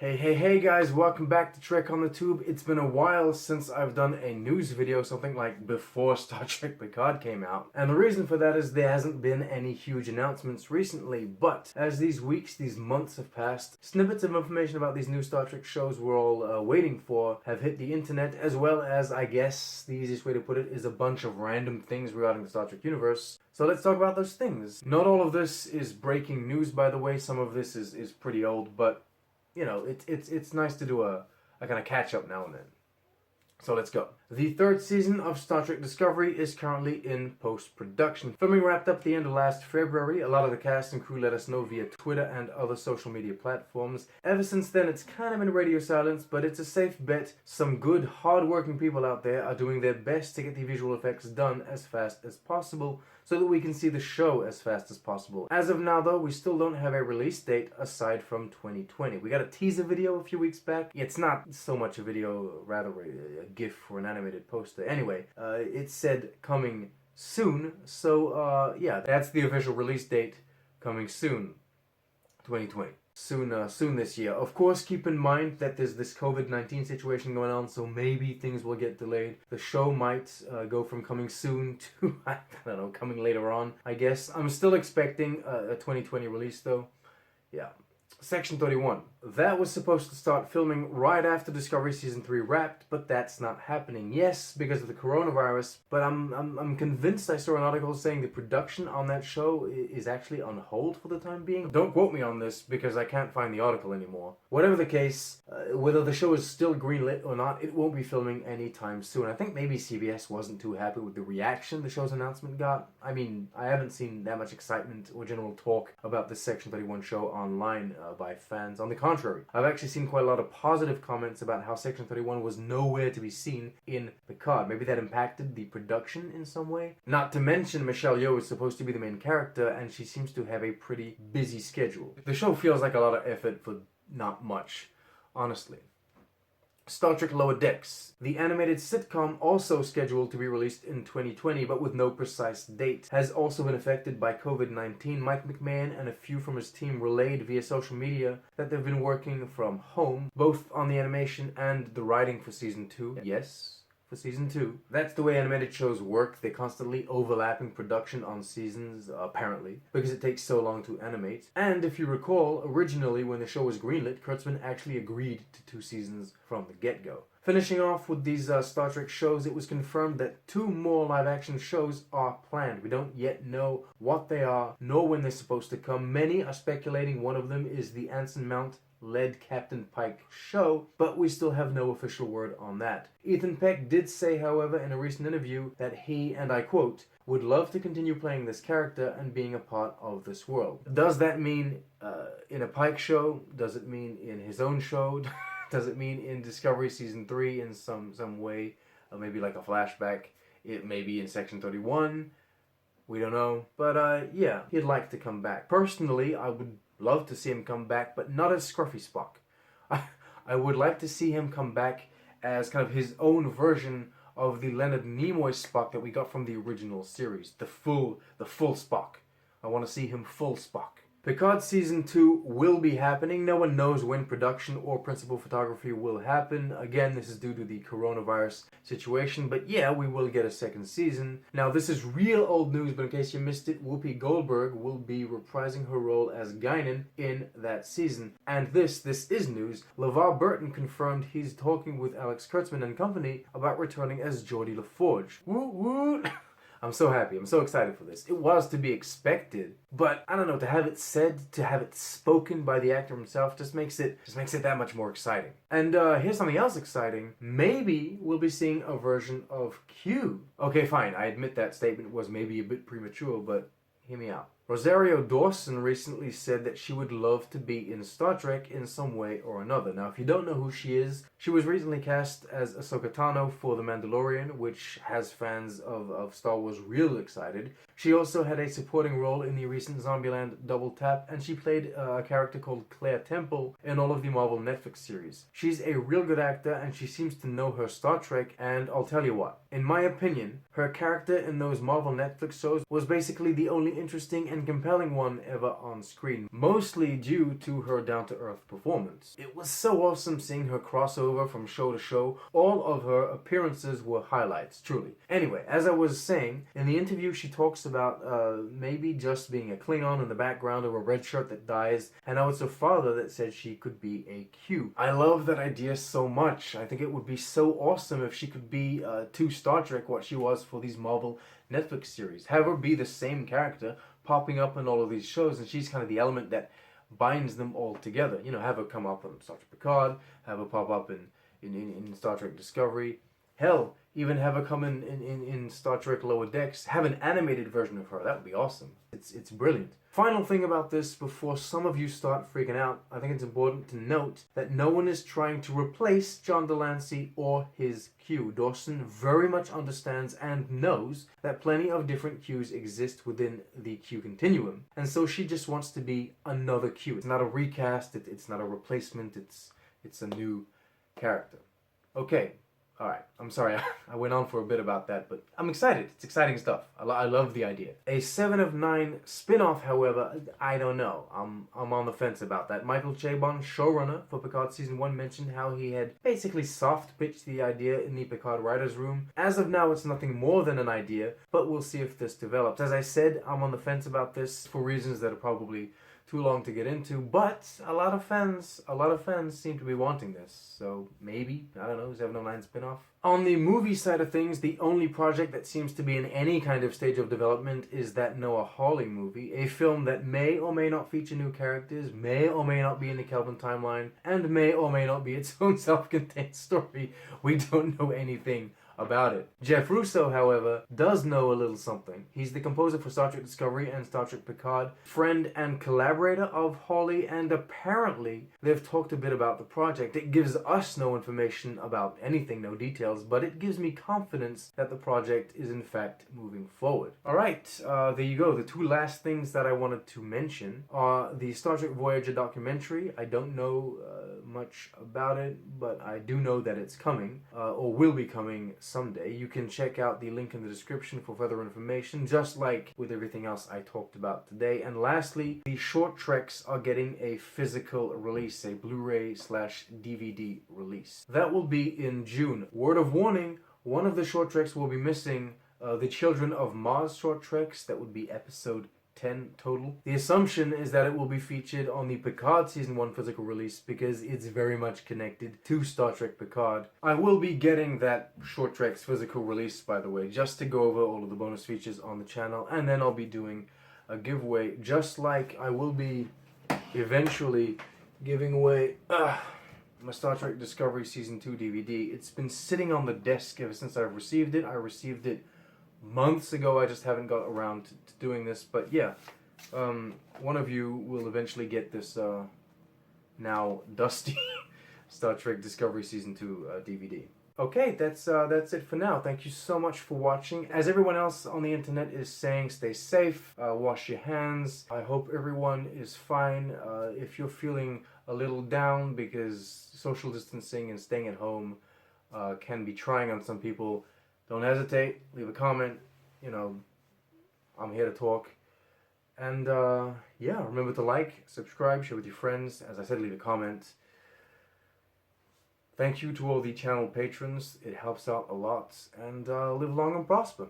Hey guys, welcome back to Trek on the Tube. It's been a while since I've done a news video, something like before Star Trek Picard came out. And the reason for that is there hasn't been any huge announcements recently, but as these weeks, these months have passed, snippets of information about these new Star Trek shows we're all waiting for have hit the internet, as well as, I guess, the easiest way to put it is a bunch of random things regarding the Star Trek universe. So let's talk about those things. Not all of this is breaking news, by the way. Some of this is pretty old, but you know, it's nice to do a kind of catch up now and then. So let's go. The third season of Star Trek Discovery is currently in post-production. Filming wrapped up the end of last February. A lot of the cast and crew let us know via Twitter and other social media platforms. Ever since then, it's kind of been radio silence, but it's a safe bet some good, hard-working people out there are doing their best to get the visual effects done as fast as possible so that we can see the show as fast as possible. As of now, though, we still don't have a release date aside from 2020. We got a teaser video a few weeks back. It's not so much a video, rather a GIF or an animated poster. Anyway, it said coming soon, so yeah, that's the official release date, coming soon, 2020. Soon this year. Of course, keep in mind that there's this COVID-19 situation going on, so maybe things will get delayed. The show might go from coming soon to, I don't know, coming later on, I guess. I'm still expecting a 2020 release, though. Yeah. Section 31. That was supposed to start filming right after Discovery Season 3 wrapped, but that's not happening. Yes, because of the coronavirus, but I'm convinced I saw an article saying the production on that show is actually on hold for the time being. Don't quote me on this because I can't find the article anymore. Whatever the case, whether the show is still greenlit or not, it won't be filming anytime soon. I think maybe CBS wasn't too happy with the reaction the show's announcement got. I mean, I haven't seen that much excitement or general talk about this Section 31 show online by fans. On the contrary, I've actually seen quite a lot of positive comments about how Section 31 was nowhere to be seen in Picard. Maybe that impacted the production in some way. Not to mention, Michelle Yeoh is supposed to be the main character, and she seems to have a pretty busy schedule. The show feels like a lot of effort for not much, honestly. Star Trek Lower Decks. The animated sitcom, also scheduled to be released in 2020 but with no precise date, has also been affected by COVID-19. Mike McMahon and a few from his team relayed via social media that they've been working from home, both on the animation and the writing for Season 2. Yes, for Season 2. That's the way animated shows work. They're constantly overlapping production on seasons, apparently, because it takes so long to animate. And if you recall, originally when the show was greenlit, Kurtzman actually agreed to 2 seasons from the get-go. Finishing off with these Star Trek shows, it was confirmed that 2 more live-action shows are planned. We don't yet know what they are, nor when they're supposed to come. Many are speculating one of them is the Anson Mount led Captain Pike show, but we still have no official word on that. Ethan Peck did say, however, in a recent interview that he, and I quote, would love to continue playing this character and being a part of this world. Does that mean in a Pike show? Does it mean in his own show? Does it mean in Discovery Season 3 in some way? Maybe like a flashback? It may be in Section 31? We don't know. But yeah, he'd like to come back. Personally, I would love to see him come back, but not as Scruffy Spock. I would like to see him come back as kind of his own version of the Leonard Nimoy Spock that we got from the original series. The full Spock. I want to see him full Spock. Picard Season 2 will be happening. No one knows when production or principal photography will happen. Again, this is due to the coronavirus situation, but yeah, we will get a second season. Now, this is real old news, but in case you missed it, Whoopi Goldberg will be reprising her role as Guinan in that season. And this is news. LeVar Burton confirmed he's talking with Alex Kurtzman and company about returning as Geordi LaForge. Woot woot! I'm so happy. I'm so excited for this. It was to be expected, but I don't know, to have it said, to have it spoken by the actor himself just makes it that much more exciting. And here's something else exciting. Maybe we'll be seeing a version of Q. Okay, fine. I admit that statement was maybe a bit premature, but hear me out. Rosario Dawson recently said that she would love to be in Star Trek in some way or another. Now, if you don't know who she is, she was recently cast as Ahsoka Tano for The Mandalorian, which has fans of Star Wars real excited. She also had a supporting role in the recent Zombieland Double Tap, and she played a character called Claire Temple in all of the Marvel Netflix series. She's a real good actor, and she seems to know her Star Trek, and I'll tell you what, in my opinion, her character in those Marvel Netflix shows was basically the only interesting and compelling one ever on screen, mostly due to her down-to-earth performance. It was so awesome seeing her crossover from show to show. All of her appearances were highlights, truly. Anyway, as I was saying, in the interview she talks about maybe just being a Klingon in the background of a red shirt that dies, and how it's her father that said she could be a Q. I love that idea so much. I think it would be so awesome if she could be to Star Trek what she was for these Marvel Netflix series. Have her be the same character popping up in all of these shows, and she's kind of the element that binds them all together. You know, have her come up on Star Trek Picard, have her pop up in Star Trek Discovery. Hell, even have her come in Star Trek Lower Decks. Have an animated version of her. That would be awesome. It's brilliant. Final thing about this, before some of you start freaking out, I think it's important to note that no one is trying to replace John Delancey or his Q. Dawson very much understands and knows that plenty of different Qs exist within the Q continuum, and so she just wants to be another Q. It's not a recast, it's not a replacement, it's a new character. Okay. Alright, I'm sorry, I went on for a bit about that, but I'm excited. It's exciting stuff. I love the idea. A 7 of 9 spin-off, however, I don't know. I'm on the fence about that. Michael Chabon, showrunner for Picard Season 1, mentioned how he had basically soft-pitched the idea in the Picard writer's room. As of now, it's nothing more than an idea, but we'll see if this develops. As I said, I'm on the fence about this for reasons that are probably too long to get into, but a lot of fans seem to be wanting this, so maybe, I don't know, 709 spin-off. On the movie side of things, the only project that seems to be in any kind of stage of development is that Noah Hawley movie, a film that may or may not feature new characters, may or may not be in the Kelvin timeline, and may or may not be its own self-contained story. We don't know anything about it. Jeff Russo, however, does know a little something. He's the composer for Star Trek Discovery and Star Trek Picard, friend and collaborator of Hawley, and apparently they've talked a bit about the project. It gives us no information about anything, no details, but it gives me confidence that the project is in fact moving forward. Alright, there you go. The two last things that I wanted to mention are the Star Trek Voyager documentary. I don't know much about it, but I do know that it's coming, or will be coming someday. You can check out the link in the description for further information, just like with everything else I talked about today. And lastly, the short treks are getting a physical release, a Blu-ray/DVD release. That will be in June. Word of warning, one of the short treks will be missing, the Children of Mars short treks. That would be episode 10 total. The assumption is that it will be featured on the Picard Season 1 physical release because it's very much connected to Star Trek Picard. I will be getting that Short Treks physical release, by the way, just to go over all of the bonus features on the channel, and then I'll be doing a giveaway, just like I will be eventually giving away my Star Trek Discovery Season 2 DVD. It's been sitting on the desk ever since I've received it. I received it months ago. I just haven't got around to doing this, but yeah, one of you will eventually get this now dusty Star Trek Discovery Season 2 DVD. Okay, that's it for now. Thank you so much for watching. As everyone else on the internet is saying, stay safe, wash your hands. I hope everyone is fine. If you're feeling a little down because social distancing and staying at home can be trying on some people, don't hesitate, leave a comment. You know, I'm here to talk. And yeah, remember to like, subscribe, share with your friends. As I said, leave a comment. Thank you to all the channel patrons. It helps out a lot. And live long and prosper.